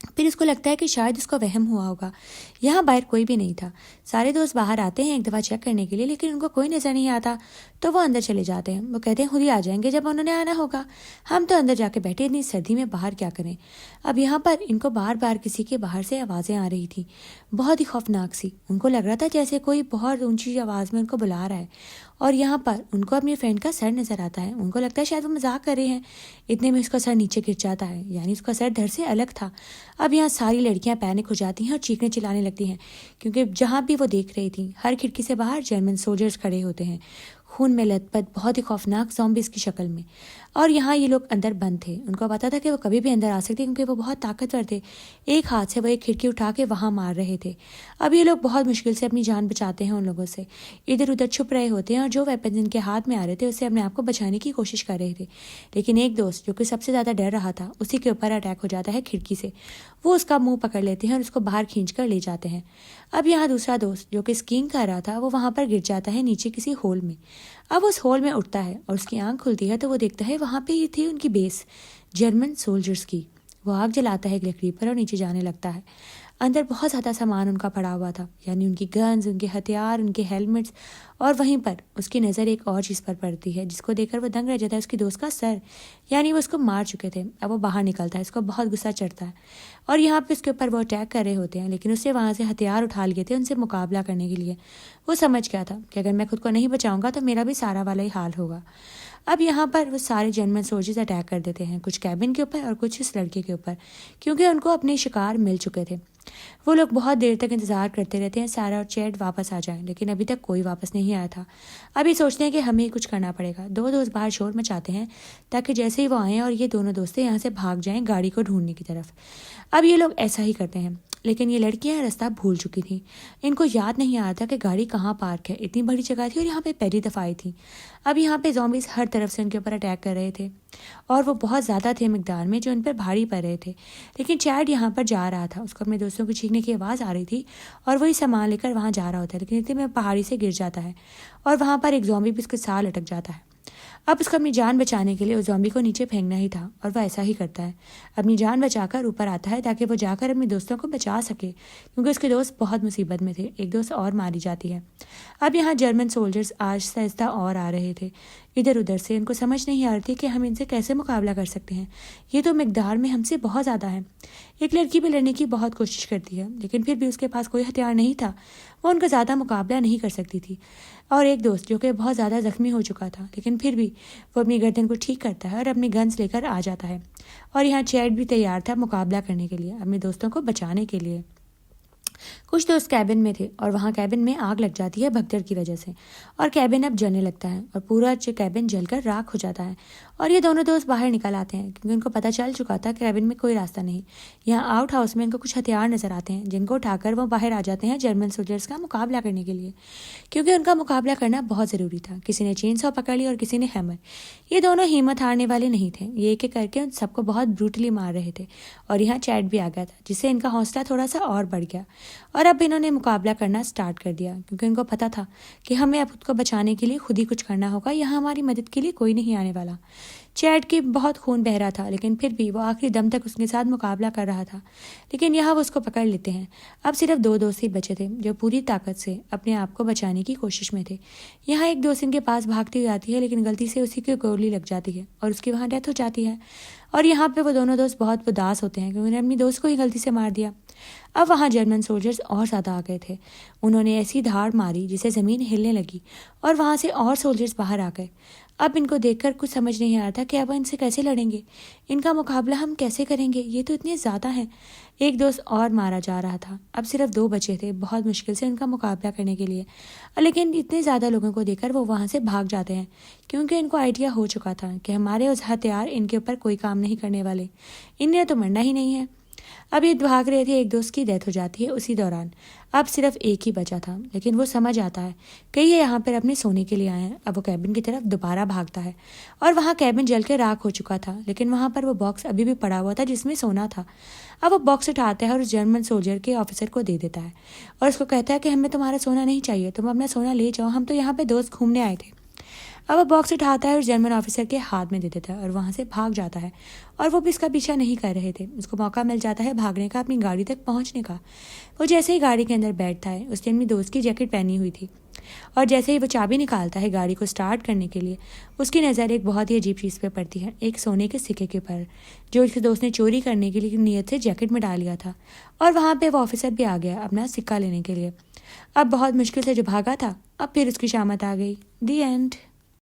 پھر اس کو لگتا ہے کہ شاید اس کو وہم ہوا ہوگا، یہاں باہر کوئی بھی نہیں تھا۔ سارے دوست باہر آتے ہیں ایک دفعہ چیک کرنے کے لیے، لیکن ان کو کوئی نظر نہیں آتا، تو وہ اندر چلے جاتے ہیں۔ وہ کہتے ہیں خود ہی آ جائیں گے جب انہوں نے آنا ہوگا، ہم تو اندر جا کے بیٹھے، اتنی سردی میں باہر کیا کریں۔ اب یہاں پر ان کو بار بار کسی کے باہر سے آوازیں آ رہی تھیں، بہت ہی خوفناک سی۔ ان کو لگ رہا تھا جیسے کوئی بہت اونچی آواز میں ان کو بلا رہا ہے، اور یہاں پر ان کو اپنی فرینڈ کا سر نظر آتا ہے۔ ان کو لگتا ہے شاید وہ مذاق کر رہے ہیں، اتنے میں اس کا سر نیچے گر جاتا ہے، یعنی اس کا سر دھڑ سے الگ تھا۔ اب یہاں ساری لڑکیاں پینک ہو جاتی ہیں اور چیخنے چلانے لگتی ہیں، کیونکہ جہاں بھی وہ دیکھ رہی تھیں ہر کھڑکی سے باہر جرمن سولجرز کھڑے ہوتے ہیں، خون میں لت پت، بہت ہی خوفناک زومبیز کی شکل میں۔ اور یہاں یہ لوگ اندر بند تھے، ان کو پتا تھا کہ وہ کبھی بھی اندر آ سکتے کیونکہ وہ بہت طاقتور تھے۔ ایک ہاتھ سے وہ ایک کھڑکی اٹھا کے وہاں مار رہے تھے۔ اب یہ لوگ بہت مشکل سے اپنی جان بچاتے ہیں ان لوگوں سے، ادھر ادھر چھپ رہے ہوتے ہیں، اور جو ویپن ان کے ہاتھ میں آ رہے تھے اس سے اپنے آپ کو بچانے کی کوشش کر رہے تھے۔ لیکن ایک دوست جو کہ سب سے زیادہ ڈر رہا تھا، اسی کے اوپر اٹیک ہو جاتا ہے کھڑکی سے۔ وہ اس کا منہ پکڑ لیتے ہیں اور اس کو باہر کھینچ کر لے جاتے ہیں۔ اب یہاں دوسرا دوست جو کہ اسکینگ کر رہا تھا، وہ وہاں پر گر جاتا ہے نیچے کسی ہول میں۔ اب اس ہول میں اٹھتا ہے اور اس کی آنکھ کھلتی ہے تو وہ دیکھتا ہے وہاں پہ یہ تھی ان کی بیس جرمن سولجرز کی۔ وہ آگ جلاتا ہے ایک لکڑی پر اور نیچے جانے لگتا ہے۔ اندر بہت زیادہ سامان ان کا پڑا ہوا تھا، یعنی ان کی گنز، ان کے ہتھیار، ان کے ہیلمٹس، اور وہیں پر اس کی نظر ایک اور چیز پر پڑتی ہے جس کو دیکھ کر وہ دنگ رہ جاتا ہے، اس کی دوست کا سر، یعنی وہ اس کو مار چکے تھے۔ اب وہ باہر نکلتا ہے، اس کو بہت غصہ چڑھتا ہے، اور یہاں پہ اس کے اوپر وہ اٹیک کر رہے ہوتے ہیں، لیکن اسے وہاں سے ہتھیار اٹھا لیے تھے ان سے مقابلہ کرنے کے لیے۔ وہ سمجھ گیا تھا کہ اگر میں خود کو نہیں بچاؤں گا تو میرا بھی سارا والا ہی حال ہوگا۔ اب یہاں پر وہ سارے جرمن سولجرز اٹیک کر دیتے ہیں، کچھ کیبن کے اوپر اور کچھ اس لڑکے کے اوپر، کیونکہ ان کو اپنے شکار مل چکے تھے۔ وہ لوگ بہت دیر تک انتظار کرتے رہتے ہیں سارا اور چیڈ واپس آ جائیں، لیکن ابھی تک کوئی واپس نہیں آیا تھا۔ اب یہ سوچتے ہیں کہ ہمیں کچھ کرنا پڑے گا۔ دو دوست باہر شور مچاتے ہیں تاکہ جیسے ہی وہ آئیں اور یہ دونوں دوست یہاں سے بھاگ جائیں گاڑی کو ڈھونڈنے کی طرف۔ اب یہ لوگ ایسا ہی کرتے ہیں، لیکن یہ لڑکیاں راستہ بھول چکی تھیں، ان کو یاد نہیں آ رہا تھا کہ گاڑی کہاں پارک ہے، اتنی بڑی جگہ تھی اور یہاں پہ پہلی دفعہ آئی تھی۔ اب یہاں پہ زومبیز ہر طرف سے ان کے اوپر اٹیک کر رہے تھے، اور وہ بہت زیادہ تھے مقدار میں جو ان پر بھاری پڑ رہے تھے۔ لیکن چیڈ یہاں پر جا رہا تھا، اس کو اپنے دوستوں کو چیخنے کی آواز آ رہی تھی اور وہی سامان لے کر وہاں جا رہا ہوتا ہے، لیکن اتنے میں پہاڑی سے گر جاتا ہے اور وہاں پر ایک زومبی بھی اس کے ساتھ لٹک جاتا ہے۔ اب اس کو اپنی جان بچانے کے لیے اس زومبی کو نیچے پھینکنا ہی تھا، اور وہ ایسا ہی کرتا ہے، اپنی جان بچا کر اوپر آتا ہے تاکہ وہ جا کر اپنے دوستوں کو بچا سکے، کیونکہ اس کے دوست بہت مصیبت میں تھے۔ ایک دوست اور ماری جاتی ہے۔ اب یہاں جرمن سولجرز آہستہ آہستہ اور آ رہے تھے ادھر ادھر سے، ان کو سمجھ نہیں آ رہی تھی کہ ہم ان سے کیسے مقابلہ کر سکتے ہیں، یہ تو مقدار میں ہم سے بہت زیادہ ہے۔ ایک لڑکی بھی لڑنے کی بہت کوشش کرتی ہے، لیکن پھر بھی اس کے پاس کوئی ہتھیار نہیں تھا، وہ ان کا زیادہ مقابلہ نہیں کر سکتی تھی۔ اور ایک دوست جو کہ بہت زیادہ زخمی ہو چکا تھا، لیکن پھر بھی وہ اپنی گردن کو ٹھیک کرتا ہے اور اپنی گنز لے کر آ جاتا ہے۔ اور یہاں چیڈ بھی تیار تھا مقابلہ کرنے کے لیے، اپنے دوستوں کو بچانے کے لیے۔ کچھ دوست کیبن میں تھے اور وہاں کیبن میں آگ لگ جاتی ہے بھگدڑ کی وجہ سے، اور کیبن اب جلنے لگتا ہے اور پورا کیبن جل کر راکھ ہو جاتا ہے، اور یہ دونوں دوست باہر نکل آتے ہیں کیونکہ ان کو پتہ چل چکا تھا کیبن میں کوئی راستہ نہیں۔ یہاں آؤٹ ہاؤس میں ان کو کچھ ہتھیار نظر آتے ہیں جن کو اٹھا کر وہ باہر آ جاتے ہیں جرمن سولجرز کا مقابلہ کرنے کے لیے، کیونکہ ان کا مقابلہ کرنا بہت ضروری تھا۔ کسی نے چین سو پکڑ لی اور کسی نے ہیمر۔ یہ دونوں ہمت ہارنے والے نہیں تھے، یہ ایک ایک کر کے ان سب کو بہت بروٹلی مار رہے تھے، اور یہاں چیٹ بھی آ گیا تھا جس سے ان کا حوصلہ تھوڑا سا اور بڑھ گیا، اور اب انہوں نے مقابلہ کرنا سٹارٹ کر دیا، کیونکہ ان کو پتا تھا کہ ہمیں اب خود کو بچانے کے لیے خود ہی کچھ کرنا ہوگا، یہاں ہماری مدد کے لیے کوئی نہیں آنے والا۔ چیٹ کی بہت خون بہ رہا تھا، لیکن پھر بھی وہ آخری دم تک اس کے ساتھ مقابلہ کر رہا تھا، لیکن یہاں وہ اس کو پکڑ لیتے ہیں۔ اب صرف دو دوست ہی بچے تھے جو پوری طاقت سے اپنے آپ کو بچانے کی کوشش میں تھے۔ یہاں ایک دوست ان کے پاس بھاگتی ہوئی آتی ہے، لیکن غلطی سے اسی کی گولی لگ جاتی ہے اور اس کی وہاں ڈیتھ ہو جاتی ہے، اور یہاں پہ وہ دونوں دوست بہت اداس ہوتے ہیں کیونکہ انہوں نے اپنی دوست کو ہی غلطی سے مار دیا۔ اب وہاں جرمن سولجرز اور زیادہ آ گئے تھے، انہوں نے ایسی دھاڑ ماری جسے زمین ہلنے لگی، اور وہاں سے اور سولجرز باہر آ گئے۔ اب ان کو دیکھ کر کچھ سمجھ نہیں آ رہا تھا کہ اب ان سے کیسے لڑیں گے، ان کا مقابلہ ہم کیسے کریں گے، یہ تو اتنے زیادہ ہیں۔ ایک دوست اور مارا جا رہا تھا، اب صرف دو بچے تھے بہت مشکل سے ان کا مقابلہ کرنے کے لیے، لیکن اتنے زیادہ لوگوں کو دیکھ کر وہ وہاں سے بھاگ جاتے ہیں کیونکہ ان کو آئیڈیا ہو چکا تھا کہ ہمارے اس ہتھیار ان کے اوپر کوئی کام نہیں کرنے والے، ان نے تو مرنا ہی نہیں ہے۔ اب یہ بھاگ رہے تھے، ایک دوست کی ڈیتھ ہو جاتی ہے اسی دوران۔ اب صرف ایک ہی بچا تھا، لیکن وہ سمجھ آتا ہے کہ یہ یہاں پر اپنے سونے کے لیے آئے ہیں۔ اب وہ کیبن کی طرف دوبارہ بھاگتا ہے، اور وہاں کیبن جل کے راکھ ہو چکا تھا، لیکن وہاں پر وہ باکس ابھی بھی پڑا ہوا تھا جس میں سونا تھا۔ اب وہ باکس اٹھاتا ہے اور اس جرمن سولجر کے آفیسر کو دے دیتا ہے، اور اس کو کہتا ہے کہ ہمیں تمہارا سونا نہیں چاہیے، تم اپنا سونا لے جاؤ، ہم تو یہاں پہ دوست گھومنے آئے تھے۔ اب وہ باکس اٹھاتا ہے اور جرمن آفیسر کے ہاتھ میں دے دیتا ہے اور وہاں سے بھاگ جاتا ہے، اور وہ بھی اس کا پیچھا نہیں کر رہے تھے۔ اس کو موقع مل جاتا ہے بھاگنے کا، اپنی گاڑی تک پہنچنے کا۔ وہ جیسے ہی گاڑی کے اندر بیٹھتا ہے، اس نے اپنی دوست کی جیکٹ پہنی ہوئی تھی، اور جیسے ہی وہ چابی نکالتا ہے گاڑی کو سٹارٹ کرنے کے لیے، اس کی نظر ایک بہت ہی عجیب چیز پہ پڑتی ہے، ایک سونے کے سکے کے پر، جو اس کے دوست نے چوری کرنے کے لیے نیت سے جیکٹ میں ڈال لیا تھا۔ اور وہاں پہ وہ آفیسر بھی آ گیا اپنا سکہ لینے کے لیے۔ اب بہت مشکل سے جو بھاگا تھا، اب پھر اس کی شامت آ گئی۔ The end.